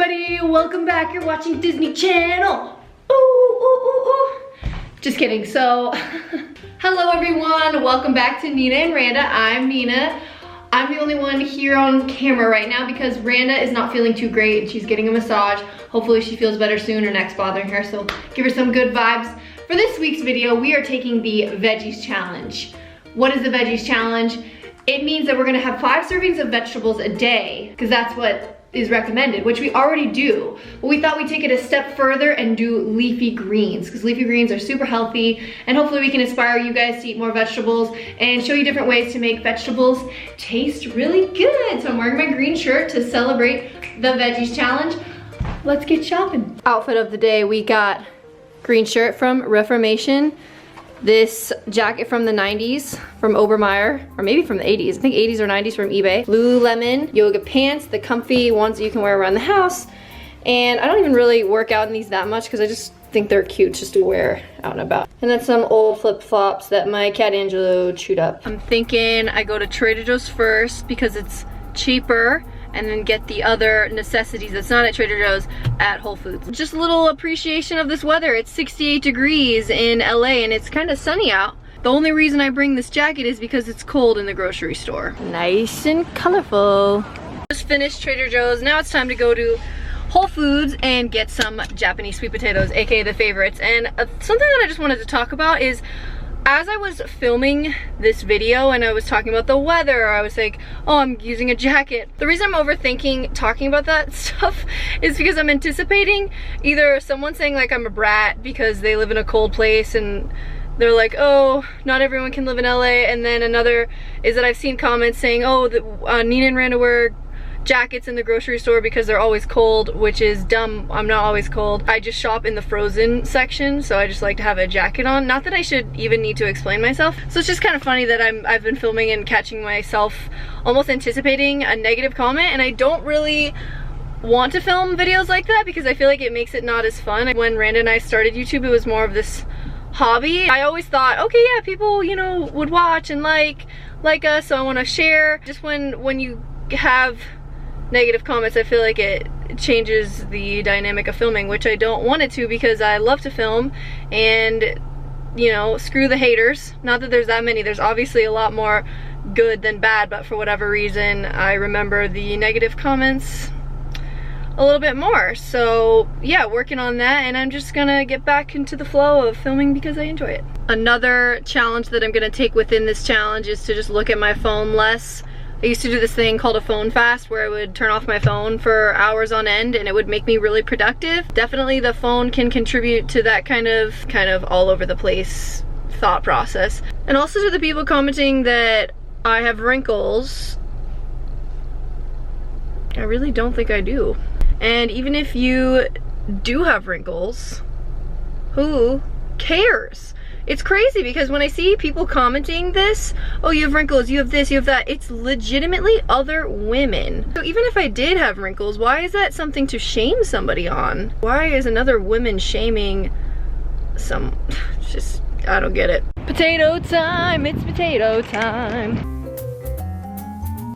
everybody, welcome back. You're watching Disney Channel. Ooh, ooh, ooh, ooh. Just kidding. So, hello everyone. Welcome back to Nina and Randa. I'm Nina. I'm the only one here on camera right now because Randa is not feeling too great and she's getting a massage. Hopefully she feels better soon. Her neck's bothering her, so give her some good vibes. For this week's video, we are taking the veggies challenge. What is the veggies challenge? It means that we're gonna have 5 servings of vegetables a day, because that's what is recommended, which we already do. But we thought we'd take it a step further and do leafy greens, because leafy greens are super healthy, and hopefully we can inspire you guys to eat more vegetables and show you different ways to make vegetables taste really good. So I'm wearing my green shirt to celebrate the veggies challenge. Let's get shopping. Outfit of the day, we got green shirt from Reformation, this jacket from the 90s from Obermeyer, or maybe from the 80s. I think 80s or 90s from eBay. Lululemon yoga pants, the comfy ones that you can wear around the house. And I don't even really work out in these that much because I just think they're cute just to wear out and about. And then some old flip-flops that my cat Angelo chewed up. I'm thinking I go to Trader Joe's first because it's cheaper, and then get the other necessities that's not at Trader Joe's at Whole Foods. Just a little appreciation of this weather. It's 68 degrees in LA and it's kind of sunny out. The only reason I bring this jacket is because it's cold in the grocery store. Nice and colorful. Just finished Trader Joe's. Now it's time to go to Whole Foods and get some Japanese sweet potatoes, aka the favorites. And something that I just wanted to talk about is, as I was filming this video and I was talking about the weather, I was like, oh, I'm using a jacket. The reason I'm overthinking talking about that stuff is because I'm anticipating either someone saying like I'm a brat because they live in a cold place and they're like, oh, not everyone can live in LA, and then another is that I've seen comments saying, oh, Nina and Randa wear jackets in the grocery store because they're always cold, which is dumb. I'm not always cold. I just shop in the frozen section, so I just like to have a jacket on. Not that I should even need to explain myself. So it's just kind of funny that I've been filming and catching myself almost anticipating a negative comment, and I don't really want to film videos like that because I feel like it makes it not as fun. When Randa and I started YouTube, it was more of this hobby. I always thought, okay, yeah, people, you know, would watch and like us, so I want to share. Just when you have negative comments, I feel like it changes the dynamic of filming, which I don't want it to because I love to film, and you know, screw the haters. Not that there's that many, there's obviously a lot more good than bad, but for whatever reason I remember the negative comments a little bit more. So yeah, working on that, and I'm just gonna get back into the flow of filming because I enjoy it. Another challenge that I'm gonna take within this challenge is to just look at my phone less. I used to do this thing called a phone fast where I would turn off my phone for hours on end and it would make me really productive. Definitely the phone can contribute to that kind of all over the place thought process. And also to the people commenting that I have wrinkles, I really don't think I do. And even if you do have wrinkles, who cares? It's crazy because when I see people commenting this, oh, you have wrinkles, you have this, you have that, it's legitimately other women. So even if I did have wrinkles, why is that something to shame somebody on? Why is another woman shaming some, just, I don't get it. Potato time, it's potato time.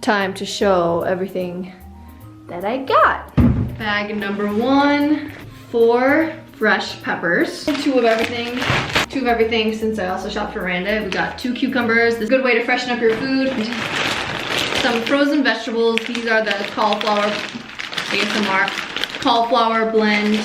Time to show everything that I got. Bag number 1, 4 fresh peppers, 2 of everything since I also shop for Randa. We got 2 cucumbers. This is a good way to freshen up your food. Some frozen vegetables. These are the cauliflower, ASMR, cauliflower blend,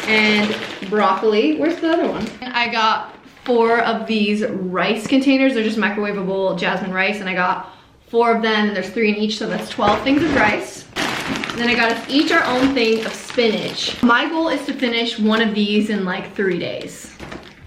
and broccoli. Where's the other one? I got 4 of these rice containers. They're just microwavable jasmine rice, and I got 4 of them, and there's 3 in each, so that's 12 things of rice. And then I got us each our own thing of spinach. My goal is to finish one of these in like 3 days.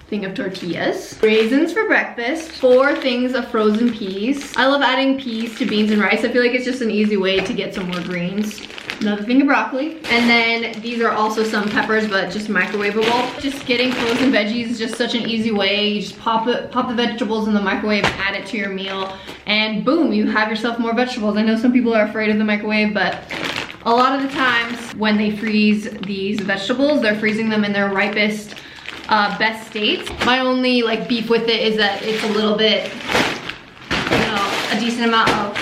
Thing of tortillas. Raisins for breakfast. 4 things of frozen peas. I love adding peas to beans and rice. I feel like it's just an easy way to get some more greens. Another thing of broccoli. And then these are also some peppers, but just microwavable. Just getting frozen veggies is just such an easy way. You just pop the vegetables in the microwave, add it to your meal, and boom, you have yourself more vegetables. I know some people are afraid of the microwave, but a lot of the times when they freeze these vegetables, they're freezing them in their ripest, best states. My only like beef with it is that it's a little bit, you know, a decent amount of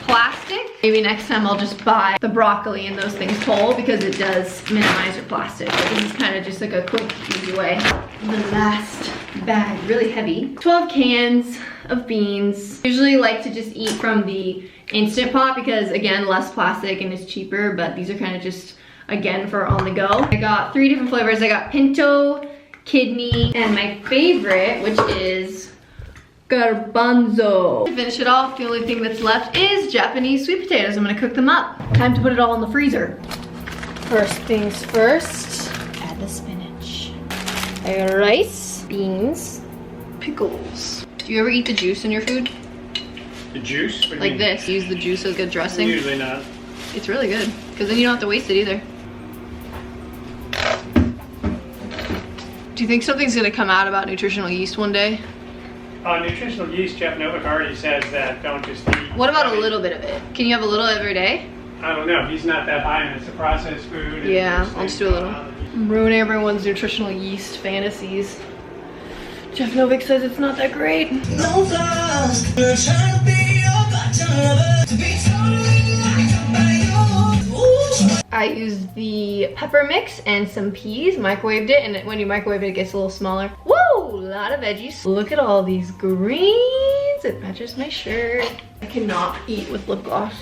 plastic. Maybe next time I'll just buy the broccoli and those things whole because it does minimize your plastic. But this is kind of just like a quick, easy way. The last bag, really heavy. 12 cans of beans. Usually like to just eat from the Instant Pot because again, less plastic and it's cheaper, but these are kind of just, again, for on the go. I got 3 different flavors. I got pinto, kidney, and my favorite, which is garbanzo. To finish it off, the only thing that's left is Japanese sweet potatoes. I'm gonna cook them up. Time to put it all in the freezer. First things first, add the spinach. I got rice, beans, pickles. Do you ever eat the juice in your food? The juice? What do you Like mean? this, use the juice as good dressing? Usually not. It's really good, because then you don't have to waste it either. Do you think something's gonna come out about nutritional yeast one day? Nutritional yeast, Jeff Novick already says that don't just eat. What about a little bit of it? Can you have a little every day? I don't know. He's not that high and it's a processed food. and Yeah, there's I'll just things do a going little. on. I'm ruining everyone's nutritional yeast fantasies. Jeff Novick says it's not that great. No flaws, we're trying to be your bottom lover, to be totally liked by you. Ooh. I used the pepper mix and some peas, microwaved it, and when you microwave it, it gets a little smaller. Woo! A lot of veggies. Look at all these greens. It matches my shirt. I cannot eat with lip gloss.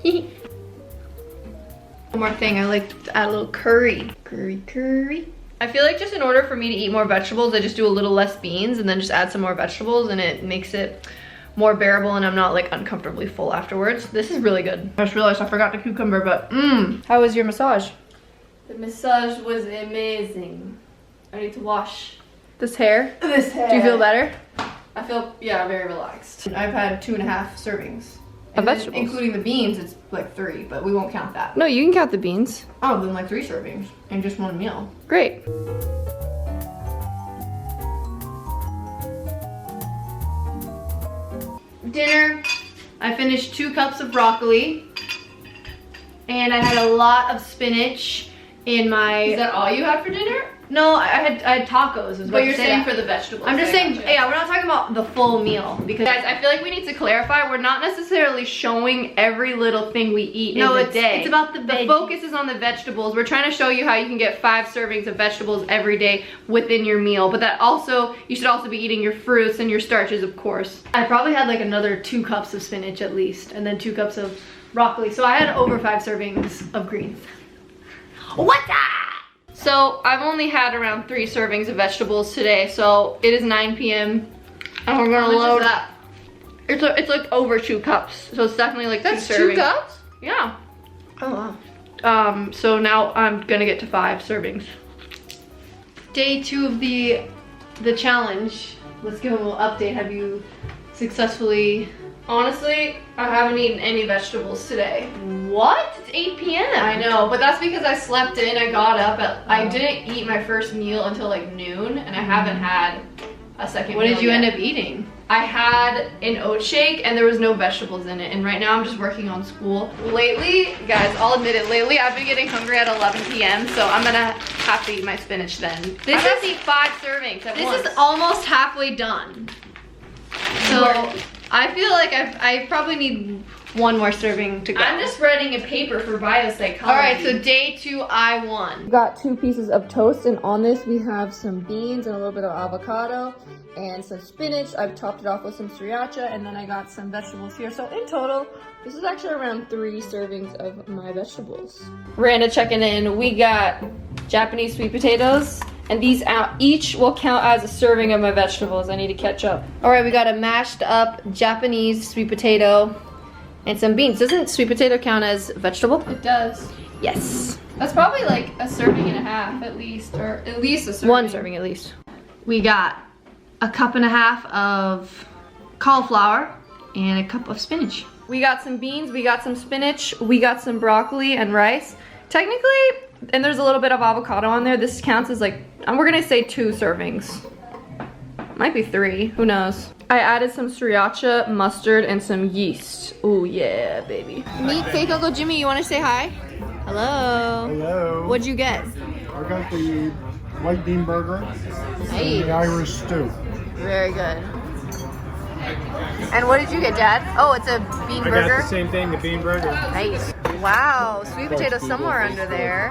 One more thing, I like to add a little curry. Curry. I feel like just in order for me to eat more vegetables, I just do a little less beans and then just add some more vegetables and it makes it more bearable and I'm not like uncomfortably full afterwards. This is really good. I just realized I forgot the cucumber, but How was your massage? The massage was amazing. I need to wash this hair. This hair. Do you feel better? I feel, yeah, very relaxed. I've had 2.5 servings. Of And then vegetables? including the beans, it's like 3, but we won't count that. No, you can count the beans. Oh, then like 3 servings in just one meal. Great. Dinner, I finished 2 cups of broccoli and I had a lot of spinach in my... Is that all you had for dinner? No, I had tacos. But you're saying for the vegetables. I'm just I saying, gotcha. yeah, we're not talking about the full meal because guys, I feel like we need to clarify. We're not necessarily showing every little thing we eat in the day. it's about the The focus is on the vegetables. We're trying to show you how you can get 5 servings of vegetables every day within your meal, but that also, you should also be eating your fruits and your starches, of course. I probably had like another 2 cups of spinach at least, and then 2 cups of broccoli. So I had over 5 servings of greens. What's that? So I've only had around 3 servings of vegetables today. So it is 9 p.m. and we're gonna How much load is that? It's like over 2 cups. So it's definitely like That's 2 2 servings. cups? Yeah. Oh wow. So now I'm gonna get to 5 servings. Day 2 of the challenge. Let's give a little update. Have you successfully? Honestly, I haven't eaten any vegetables today. What? It's 8 p.m. I know, but that's because I slept in. I got up I didn't eat my first meal until like noon, and I haven't had a second What meal did you yet. end up eating? I had an oat shake and there was no vegetables in it, and right now I'm just working on school. Lately, guys, I'll admit it, lately I've been getting hungry at 11 p.m. so I'm gonna have to eat my spinach then. This have to is 5 servings at once. This is almost halfway done. So I feel like I probably need 1 more serving to go. I'm just writing a paper for biopsychology. All right, so day 2, I won. We got 2 pieces of toast, and on this we have some beans and a little bit of avocado and some spinach. I've topped it off with some sriracha, and then I got some vegetables here. So in total, this is actually around 3 servings of my vegetables. Randa checking in. We got Japanese sweet potatoes, and these each will count as a serving of my vegetables. I need to catch up. All right, we got a mashed up Japanese sweet potato and some beans. Doesn't sweet potato count as vegetable? It does. Yes. That's probably like a serving and a half at least, or at least a serving. 1 serving at least. We got a 1.5 cups of cauliflower and a cup of spinach. We got some beans, we got some spinach, we got some broccoli and rice. Technically, and there's a little bit of avocado on there, this counts as like, we're gonna say 2 servings. Might be 3, who knows. I added some sriracha, mustard, and some yeast. Oh yeah, baby. Meet fake Uncle Jimmy, you wanna say hi? Hello. Hello. What'd you get? I got the white bean burger and the Irish stew. Very good. And what did you get, Dad? Oh, it's a bean I burger. got the same thing, the bean burger. Nice. Wow, sweet potato somewhere under there.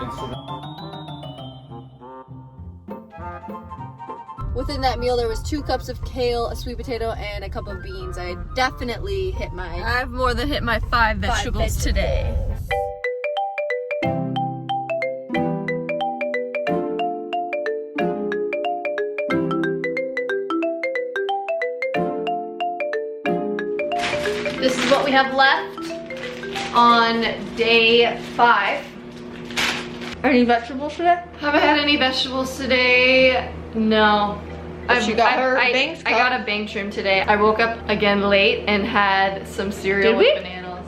Within that meal, there was 2 cups of kale, a sweet potato, and a cup of beans. I definitely hit my... I've more than hit my 5 vegetables today. This is what we have left on day 5. Any vegetables today? Have I had any vegetables today? No. She got her bangs I got a bang trim today. I woke up again late and had some cereal Did with we? bananas.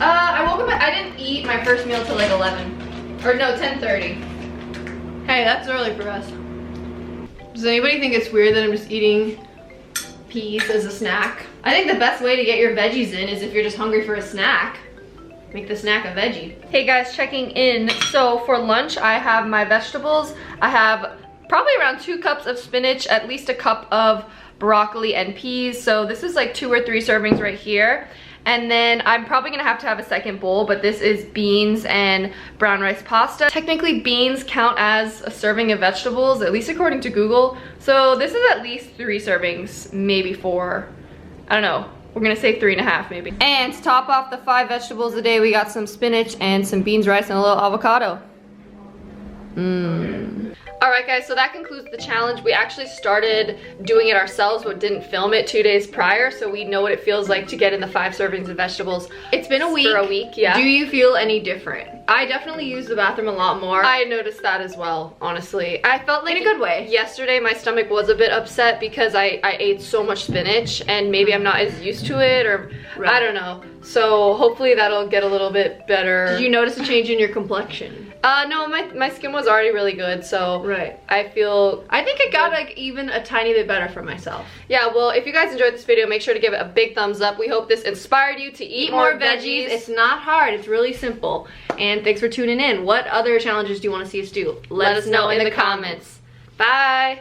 I woke up, I didn't eat my first meal till like 11. Or no, 10:30. Hey, that's early for us. Does anybody think it's weird that I'm just eating peas as a snack? I think the best way to get your veggies in is if you're just hungry for a snack. Make the snack a veggie. Hey guys, checking in. So for lunch, I have my vegetables. I have probably around 2 cups of spinach, at least a cup of broccoli and peas. So this is like 2 or 3 servings right here. And then I'm probably gonna have to have a second bowl, but this is beans and brown rice pasta. Technically beans count as a serving of vegetables, at least according to Google. So this is at least 3 servings, maybe 4. I don't know. We're gonna say 3.5 maybe. And to top off the 5 vegetables a day, we got some spinach and some beans, rice, and a little avocado. Alright guys, so that concludes the challenge. We actually started doing it ourselves but didn't film it 2 days prior, so we know what it feels like to get in the 5 servings of vegetables. It's been a week. For a week, yeah. Do you feel any different? I definitely use the bathroom a lot more. I noticed that as well, honestly. I felt like in a good way. Yesterday my stomach was a bit upset because I ate so much spinach and maybe I'm not as used to it, or Right. I don't know. So hopefully that'll get a little bit better. Did you notice a change in your complexion? No, my skin was already really good, so Right. I feel... I think it got like even a tiny bit better for myself. Yeah, well, if you guys enjoyed this video, make sure to give it a big thumbs up. We hope this inspired you to eat more veggies. It's not hard, it's really simple. And thanks for tuning in. What other challenges do you want to see us do? Let us know in the comments. Bye!